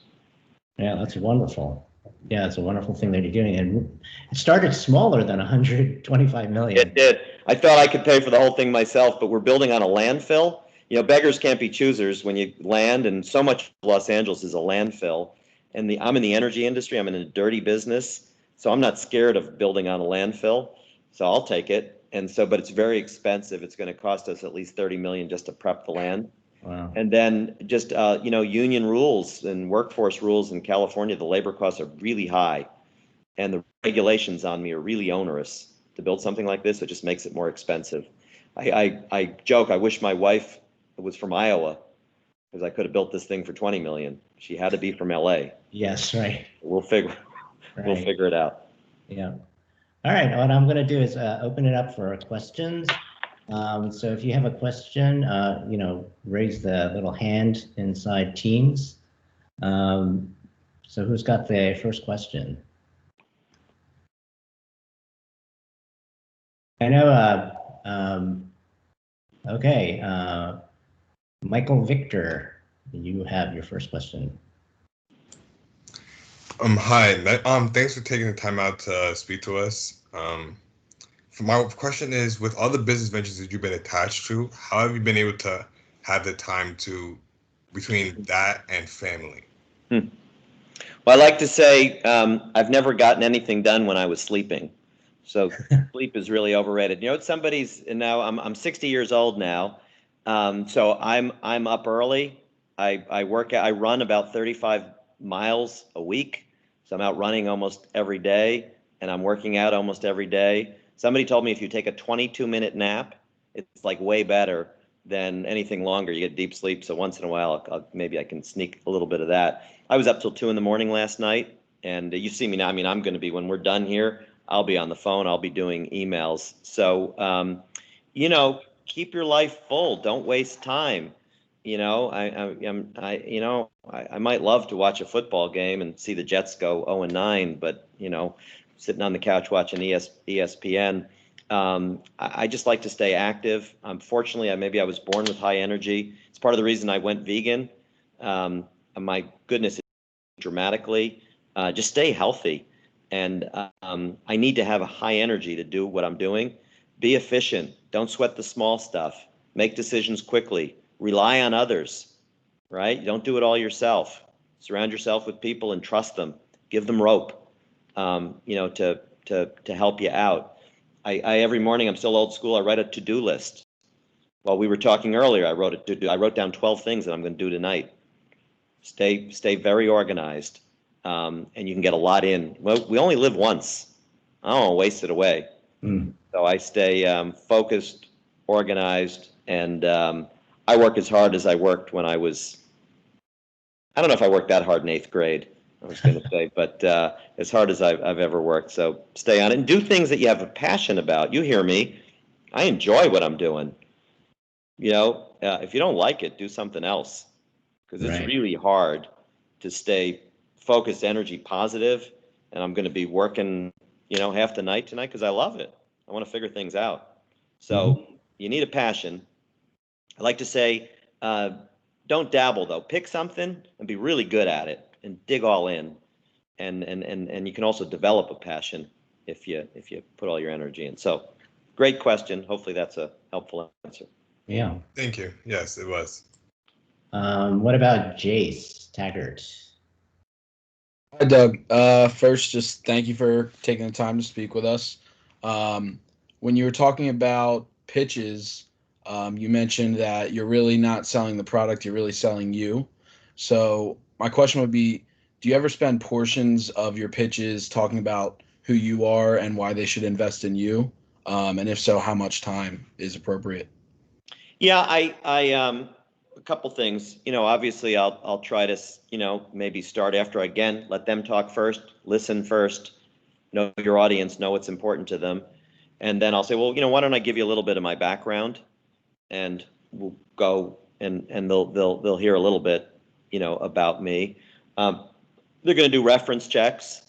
Yeah, that's wonderful. Yeah, it's a wonderful thing that you're doing. And it started smaller than 125 million. It did. I thought I could pay for the whole thing myself, but we're building on a landfill. Beggars can't be choosers when you land, and so much of Los Angeles is a landfill. And I'm in the energy industry. I'm in a dirty business, so I'm not scared of building on a landfill. So I'll take it. And so, but it's very expensive. It's going to cost us at least 30 million just to prep the land. Wow. And then just, union rules and workforce rules in California, the labor costs are really high. And the regulations on me are really onerous to build something like this. It just makes it more expensive. I joke, I wish my wife was from Iowa, because I could have built this thing for 20 million. She had to be from LA. Yes, right. We'll figure it out. Yeah. All right, what I'm going to do is open it up for questions. So if you have a question, raise the little hand inside Teams. So who's got the first question? I know, okay, Michael Victor, you have your first question. Hi. Thanks for taking the time out to speak to us. My question is, with all the business ventures that you've been attached to, how have you been able to have the time between that and family? Well, I like to say I've never gotten anything done when I was sleeping. So sleep is really overrated. Now I'm 60 years old now. So I'm up early. I run about 35 miles a week. So I'm out running almost every day, and I'm working out almost every day. Somebody told me if you take a 22-minute nap, it's like way better than anything longer. You get deep sleep, so once in a while, maybe I can sneak a little bit of that. I was up till 2 a.m. last night, and you see me now. I mean, I'm going to be, when we're done here, I'll be on the phone. I'll be doing emails. So, keep your life full. Don't waste time. I might love to watch a football game and see the Jets go 0-9, but sitting on the couch watching ESPN. I just like to stay active. Fortunately, maybe I was born with high energy. It's part of the reason I went vegan. My goodness, dramatically. Just stay healthy. And I need to have a high energy to do what I'm doing. Be efficient. Don't sweat the small stuff. Make decisions quickly. Rely on others, right? Don't do it all yourself. Surround yourself with people and trust them. Give them rope, to help you out. I every morning, I'm still old school, I write a to-do list. While we were talking earlier, I wrote down 12 things that I'm going to do tonight. Stay very organized, and you can get a lot in. Well, we only live once. I don't want to waste it away. So I stay focused, organized, and I work as hard as I worked when I was, I don't know if I worked that hard in 8th grade, I was going to say, but as hard as I've ever worked. So stay on it and do things that you have a passion about. You hear me. I enjoy what I'm doing. If you don't like it, do something else, because it's really hard to stay focused, energy, positive. And I'm going to be working, half the night tonight because I love it. I want to figure things out. So you need a passion. I like to say, don't dabble though. Pick something and be really good at it and dig all in. And you can also develop a passion if you put all your energy in. So great question. Hopefully that's a helpful answer. Yeah. Thank you. Yes, it was. What about Jace Taggart? Hi, Doug. First, just thank you for taking the time to speak with us. When you were talking about pitches, you mentioned that you're really not selling the product, you're really selling you. So my question would be, do you ever spend portions of your pitches talking about who you are and why they should invest in you? And if so, how much time is appropriate? Yeah, I a couple things. Obviously I'll try to, maybe start after, again, let them talk first, listen first, know your audience, know what's important to them. And then I'll say, well, why don't I give you a little bit of my background, and we'll go and they'll hear a little bit, about me. They're going to do reference checks,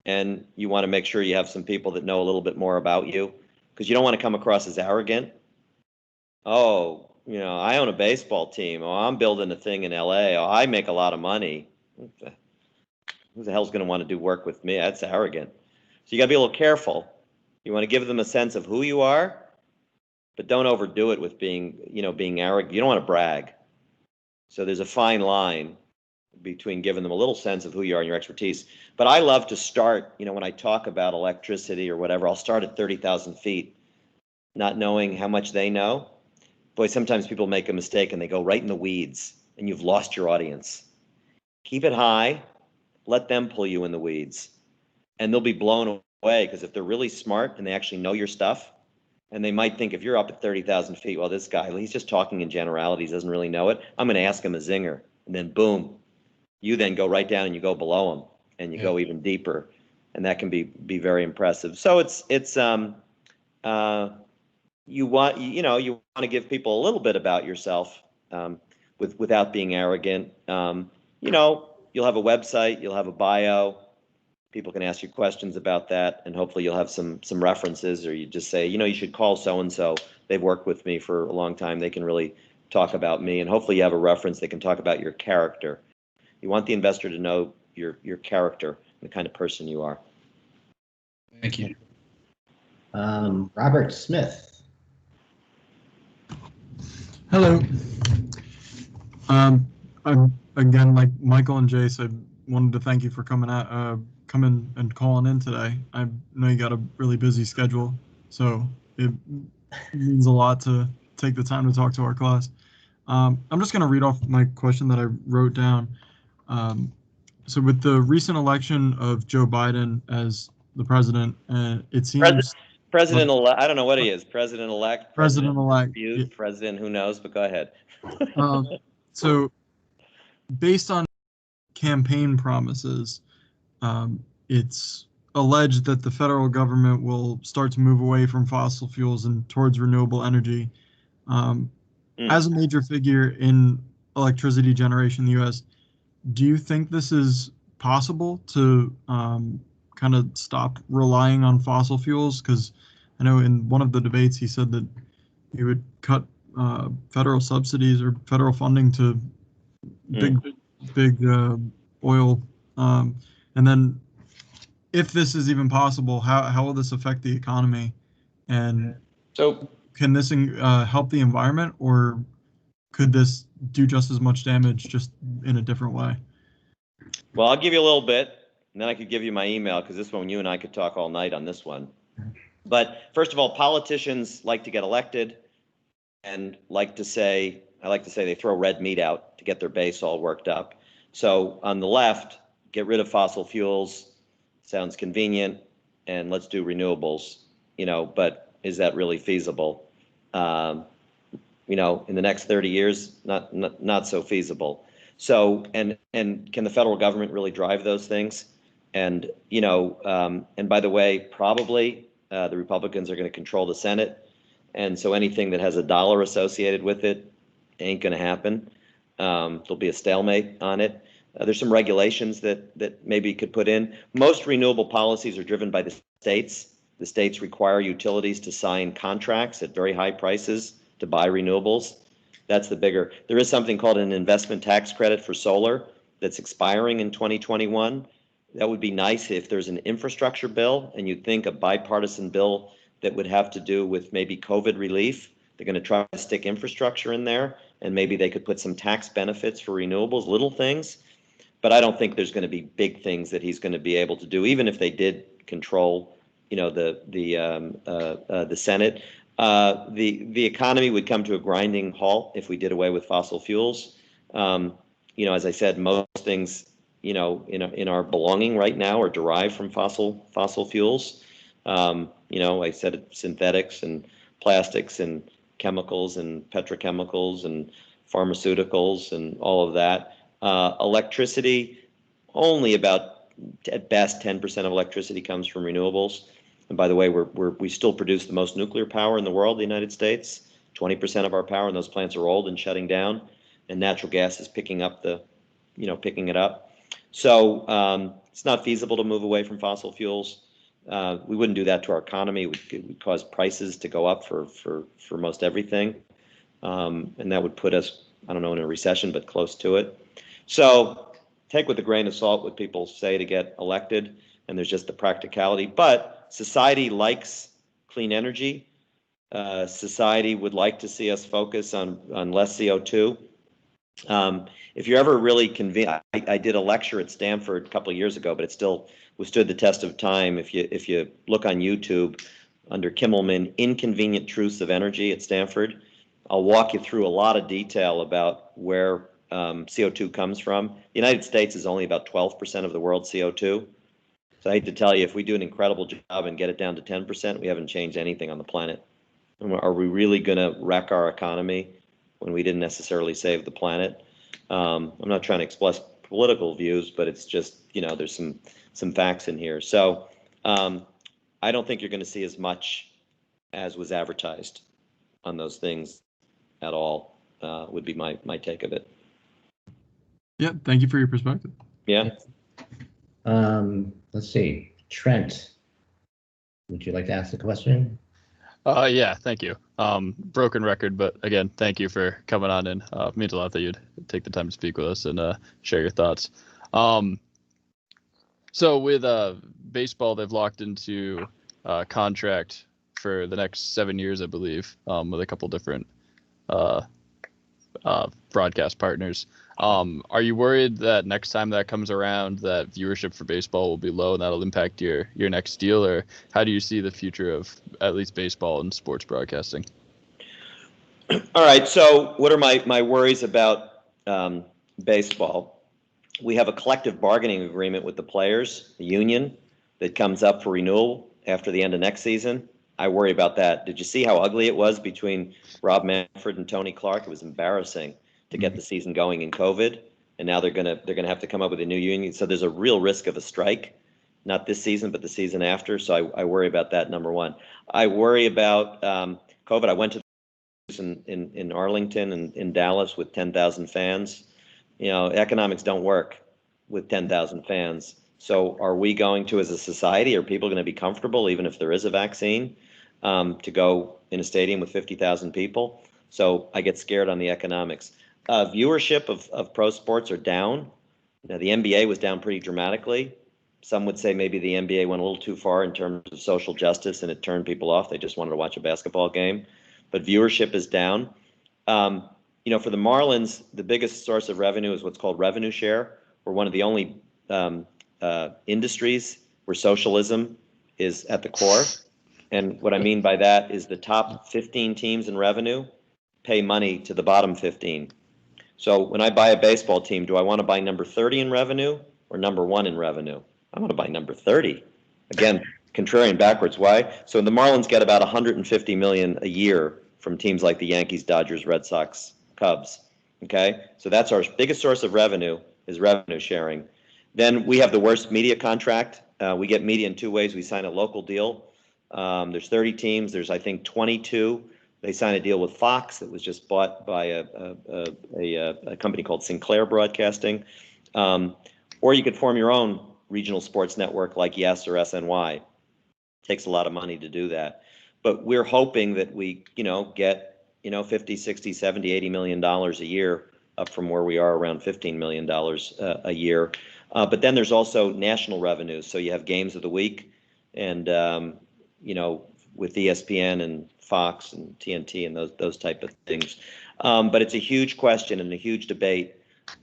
and you want to make sure you have some people that know a little bit more about you, because you don't want to come across as arrogant. Oh, I own a baseball team. Oh, I'm building a thing in LA. Oh, I make a lot of money. Who the hell's going to want to do work with me? That's arrogant. So you got to be a little careful. You want to give them a sense of who you are, but don't overdo it with being arrogant. You don't want to brag. So there's a fine line between giving them a little sense of who you are and your expertise. But I love to start, when I talk about electricity or whatever, I'll start at 30,000 feet, not knowing how much they know. Boy, sometimes people make a mistake and they go right in the weeds, and you've lost your audience. Keep it high. Let them pull you in the weeds, and they'll be blown away, because if they're really smart and they actually know your stuff, and they might think, if you're up at 30,000 feet, well, this guy, he's just talking in generalities, doesn't really know it. I'm going to ask him a zinger, and then boom, you then go right down and you go below him, and you go even deeper, and that can be very impressive. So it's you want to give people a little bit about yourself, without being arrogant. You'll have a website, you'll have a bio. People can ask you questions about that, and hopefully you'll have some references, or you just say, you should call so-and-so. They've worked with me for a long time. They can really talk about me, and hopefully you have a reference. They can talk about your character. You want the investor to know your character, the kind of person you are. Thank you. Robert Smith. Hello. I'm again, like Michael and Jace, I wanted to thank you for coming and calling in today. I know you got a really busy schedule, so it means a lot to take the time to talk to our class. I'm just going to read off my question that I wrote down. So with the recent election of Joe Biden as the president, it seems President-elect, I don't know what he is, president-elect, President-elect. dispute, president, who knows, but go ahead. So based on campaign promises, it's alleged that the federal government will start to move away from fossil fuels and towards renewable energy. As a major figure in electricity generation in the U.S., do you think this is possible to kind of stop relying on fossil fuels? Because I know in one of the debates he said that he would cut federal subsidies or federal funding to big oil. And then if this is even possible, how will this affect the economy? And So can this help the environment, or could this do just as much damage, just in a different way? Well, I'll give you a little bit, and then I could give you my email, because this one, you and I could talk all night on this one. But first of all, politicians like to get elected and I like to say they throw red meat out to get their base all worked up. So on the left, get rid of fossil fuels, sounds convenient, and let's do renewables, but is that really feasible? In the next 30 years, not so feasible. So, and can the federal government really drive those things? And, and by the way, probably the Republicans are going to control the Senate. And so anything that has a dollar associated with it ain't going to happen. There'll be a stalemate on it. There's some regulations that maybe could put in. Most renewable policies are driven by the states. The states require utilities to sign contracts at very high prices to buy renewables. That's the bigger. There is something called an investment tax credit for solar that's expiring in 2021. That would be nice if there's an infrastructure bill, and you'd think a bipartisan bill that would have to do with maybe COVID relief. They're going to try to stick infrastructure in there, and maybe they could put some tax benefits for renewables, little things. But I don't think there's going to be big things that he's going to be able to do, even if they did control, the Senate. The economy would come to a grinding halt if we did away with fossil fuels. As I said, most things, in our belonging right now are derived from fossil fuels. I said synthetics and plastics and chemicals and petrochemicals and pharmaceuticals and all of that. Electricity, only about, at best, 10% of electricity comes from renewables. And by the way, we still produce the most nuclear power in the world, the United States. 20% of our power, and those plants are old and shutting down. And natural gas is picking it up. So it's not feasible to move away from fossil fuels. We wouldn't do that to our economy. It would cause prices to go up for most everything. And that would put us, I don't know, in a recession, but close to it. So take with a grain of salt what people say to get elected, and there's just the practicality. But society likes clean energy. Society would like to see us focus on less CO2. If you're ever really convenient, I did a lecture at Stanford a couple of years ago, but it still withstood the test of time. If you look on YouTube under Kimmelman, Inconvenient Truths of Energy at Stanford, I'll walk you through a lot of detail about where CO2 comes from. The United States is only about 12% of the world's CO2. So I hate to tell you, if we do an incredible job and get it down to 10%, we haven't changed anything on the planet. Are we really going to wreck our economy when we didn't necessarily save the planet? I'm not trying to express political views, but it's just, there's some facts in here. So I don't think you're going to see as much as was advertised on those things at all, would be my take of it. Yeah, thank you for your perspective. Yeah. Let's see. Trent, would you like to ask the question? Yeah, thank you. Broken record, but again, thank you for coming on in. It means a lot that you'd take the time to speak with us and share your thoughts. So with baseball, they've locked into a contract for the next 7 years, I believe, with a couple different broadcast partners. Are you worried that next time that comes around that viewership for baseball will be low and that'll impact your next deal? Or how do you see the future of at least baseball and sports broadcasting? All right, so what are my worries about baseball? We have a collective bargaining agreement with the players, the union, that comes up for renewal after the end of next season. I worry about that. Did you see how ugly it was between Rob Manfred and Tony Clark? It was embarrassing to get the season going in COVID, and now they're gonna have to come up with a new union. So there's a real risk of a strike, not this season, but the season after. So I worry about that, number one. I worry about COVID. I went to in Arlington and in Dallas with 10,000 fans. You know, economics don't work with 10,000 fans. So are we going to, as a society, are people going to be comfortable, even if there is a vaccine, to go in a stadium with 50,000 people? So I get scared on the economics. Viewership of pro sports are down. Now, the NBA was down pretty dramatically. Some would say maybe the NBA went a little too far in terms of social justice and it turned people off. They just wanted to watch a basketball game. But viewership is down. You know, for the Marlins, the biggest source of revenue is what's called revenue share. We're one of the only industries where socialism is at the core. And what I mean by that is the top 15 teams in revenue pay money to the bottom 15. So when I buy a baseball team, do I want to buy number 30 in revenue or number 1 in revenue? I want to buy number 30. Again, contrarian backwards. Why? So the Marlins get about 150 million a year from teams like the Yankees, Dodgers, Red Sox, Cubs. Okay, so that's our biggest source of revenue, is revenue sharing. Then we have the worst media contract. We get media in two ways. We sign a local deal. There's 30 teams. There's, I think, 22. They sign a deal with Fox that was just bought by a company called Sinclair Broadcasting. Or you could form your own regional sports network like Yes or SNY. Takes a lot of money to do that. But we're hoping that we, get, 50, 60, 70, 80 million dollars a year, up from where we are around $15 million a year. But then there's also national revenues. So you have games of the week and, with ESPN and Fox and TNT and those type of things. But it's a huge question and a huge debate.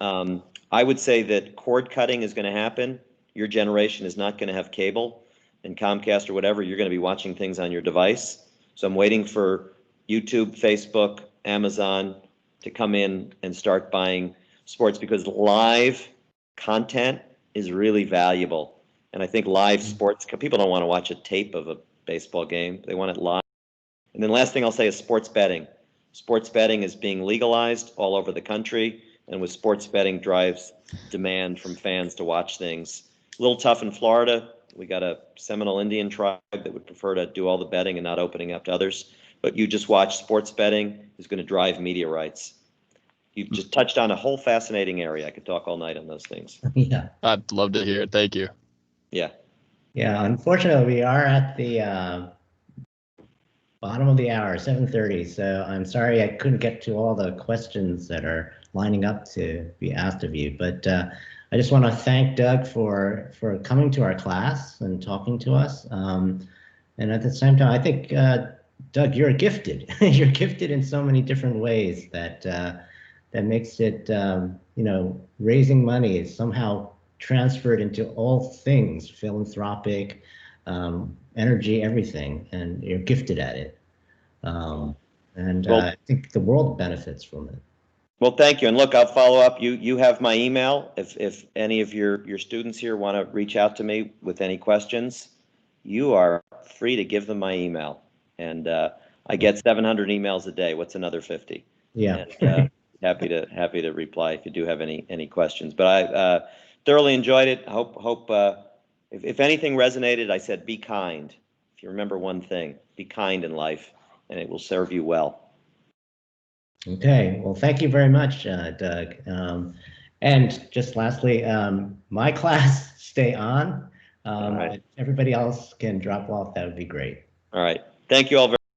I would say that cord cutting is going to happen. Your generation is not going to have cable and Comcast or whatever. You're going to be watching things on your device. So I'm waiting for YouTube, Facebook, Amazon to come in and start buying sports, because live content is really valuable. And I think live sports, people don't want to watch a tape of a baseball game. They want it live. And then last thing I'll say is sports betting. Sports betting is being legalized all over the country. And with sports betting drives demand from fans to watch things. A little tough in Florida. We got a Seminole Indian tribe that would prefer to do all the betting and not opening up to others. But you just watch, sports betting is going to drive media rights. You've just touched on a whole fascinating area. I could talk all night on those things. Yeah. I'd love to hear it. Thank you. Yeah. Yeah. Unfortunately, we are at the bottom of the hour, 7:30. So I'm sorry I couldn't get to all the questions that are lining up to be asked of you. But I just want to thank Doug for coming to our class and talking to us. And at the same time, I think, Doug, you're gifted. You're gifted in so many different ways that that makes it, raising money is somehow transferred into all things, philanthropic, energy, everything, and you're gifted at it. I think the world benefits from it. Well, thank you. And look, I'll follow up. You have my email. If any of your students here want to reach out to me with any questions, you are free to give them my email. And I get 700 emails a day. What's another 50? Yeah. And, happy to reply if you do have any questions. But I thoroughly enjoyed it. Hope if anything resonated, I said be kind. If you remember one thing, be kind in life, and it will serve you well. Okay, well, thank you very much, Doug. And just lastly, my class, stay on. All right. Everybody else can drop off. That would be great. All right. Thank you all very